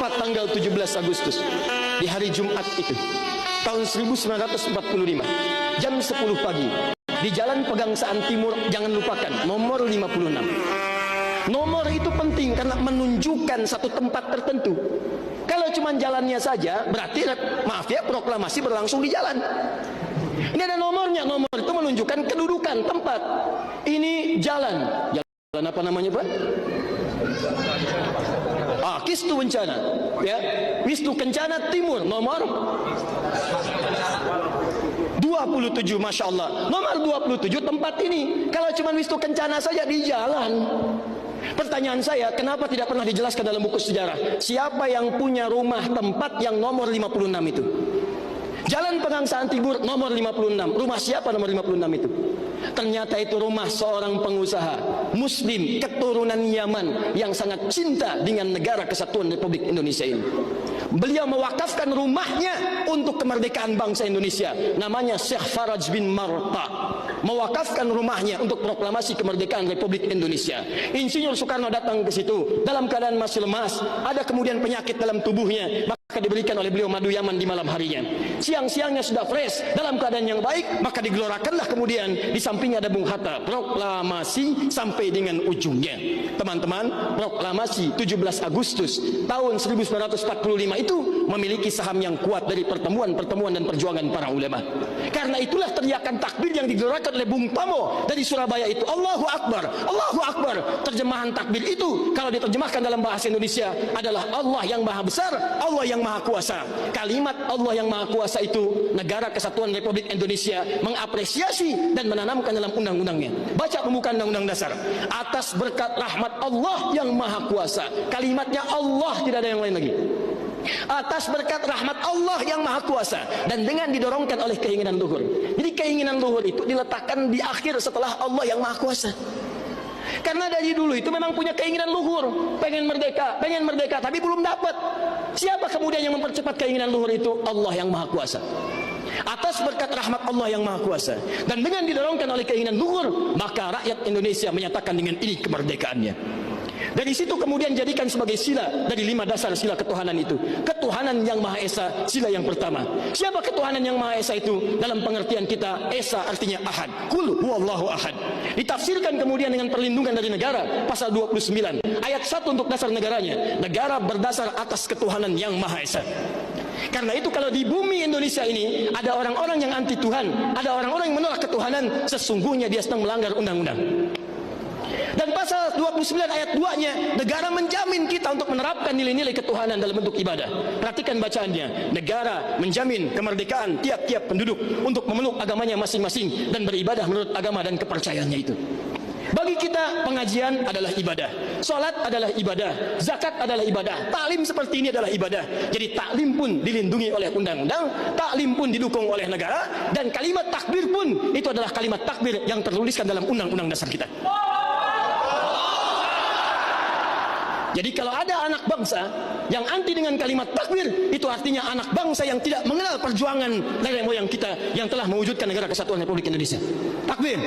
tepat tanggal 17 Agustus di hari Jumat itu tahun 1945 jam 10 pagi di Jalan Pegangsaan Timur. Jangan lupakan nomor 56. Nomor itu penting karena menunjukkan satu tempat tertentu. Kalau cuma jalannya saja berarti maaf ya, proklamasi berlangsung di jalan. Ini ada nomornya. Nomor itu menunjukkan kedudukan tempat. Ini jalan. Jalan apa namanya, Pak? Kistu Kencana, ya, Wisnu Kencana Timur, nomor 27, Masya Allah. Nomor 27 tempat ini. Kalau cuma Wisnu Kencana saja di jalan. Pertanyaan saya, kenapa tidak pernah dijelaskan dalam buku sejarah? Siapa yang punya rumah tempat yang nomor 56 itu? Jalan Pegangsaan Timur nomor 56. Rumah siapa nomor 56 itu? Ternyata itu rumah seorang pengusaha Muslim keturunan Yaman yang sangat cinta dengan negara kesatuan Republik Indonesia ini. Beliau mewakafkan rumahnya untuk kemerdekaan bangsa Indonesia. Namanya Syekh Faraj bin Marta. Mewakafkan rumahnya untuk proklamasi kemerdekaan Republik Indonesia. Insinyur Soekarno datang ke situ dalam keadaan masih lemas. Ada kemudian penyakit dalam tubuhnya. Maka diberikan oleh beliau madu Yaman di malam harinya. Siang-siangnya sudah fresh, dalam keadaan yang baik, maka digelorakanlah kemudian di sampingnya ada Bung Hatta. Proklamasi sampai dengan ujungnya. Teman-teman, proklamasi 17 Agustus tahun 1945 itu memiliki saham yang kuat dari pertemuan-pertemuan dan perjuangan para ulama. Karena itulah teriakan takbir yang digelorakan oleh Bung Tomo dari Surabaya itu, Allahu Akbar, Allahu Akbar. Terjemahan takbir itu kalau diterjemahkan dalam bahasa Indonesia adalah Allah yang maha besar, Allah yang maha kuasa. Kalimat Allah yang maha kuasa itu negara kesatuan Republik Indonesia mengapresiasi dan menanamkan dalam undang-undangnya. Baca pembukaan Undang-Undang Dasar. Atas berkat rahmat Allah yang maha kuasa. Kalimatnya Allah, tidak ada yang lain lagi. Atas berkat rahmat Allah yang maha kuasa, dan dengan didorongkan oleh keinginan luhur. Jadi keinginan luhur itu diletakkan di akhir setelah Allah yang maha kuasa. Karena dari dulu itu memang punya keinginan luhur, pengen merdeka, tapi belum dapat. Siapa kemudian yang mempercepat keinginan luhur itu? Allah yang maha kuasa. Atas berkat rahmat Allah yang maha kuasa dan dengan didorongkan oleh keinginan luhur, maka rakyat Indonesia menyatakan dengan ini kemerdekaannya. Dari situ kemudian jadikan sebagai sila dari 5 dasar sila ketuhanan itu. Ketuhanan yang Maha Esa, sila yang pertama. Siapa ketuhanan yang Maha Esa itu? Dalam pengertian kita, Esa artinya Ahad. Qul huwallahu ahad. Ditafsirkan kemudian dengan perlindungan dari negara, pasal 29. Ayat 1 untuk dasar negaranya. Negara berdasar atas ketuhanan yang Maha Esa. Karena itu kalau di bumi Indonesia ini ada orang-orang yang anti Tuhan, ada orang-orang yang menolak ketuhanan, sesungguhnya dia sedang melanggar undang-undang. Dan pasal 29 ayat 2-nya, negara menjamin kita untuk menerapkan nilai-nilai ketuhanan dalam bentuk ibadah. Perhatikan bacaannya. Negara menjamin kemerdekaan tiap-tiap penduduk untuk memeluk agamanya masing-masing dan beribadah menurut agama dan kepercayaannya itu. Bagi kita pengajian adalah ibadah, salat adalah ibadah, zakat adalah ibadah, taklim seperti ini adalah ibadah. Jadi taklim pun dilindungi oleh undang-undang, taklim pun didukung oleh negara, dan kalimat takbir pun itu adalah kalimat takbir yang tertuliskan dalam undang-undang dasar kita. Jadi kalau ada anak bangsa yang anti dengan kalimat takbir, itu artinya anak bangsa yang tidak mengenal perjuangan nenek moyang kita yang telah mewujudkan negara kesatuan Republik Indonesia. Takbir.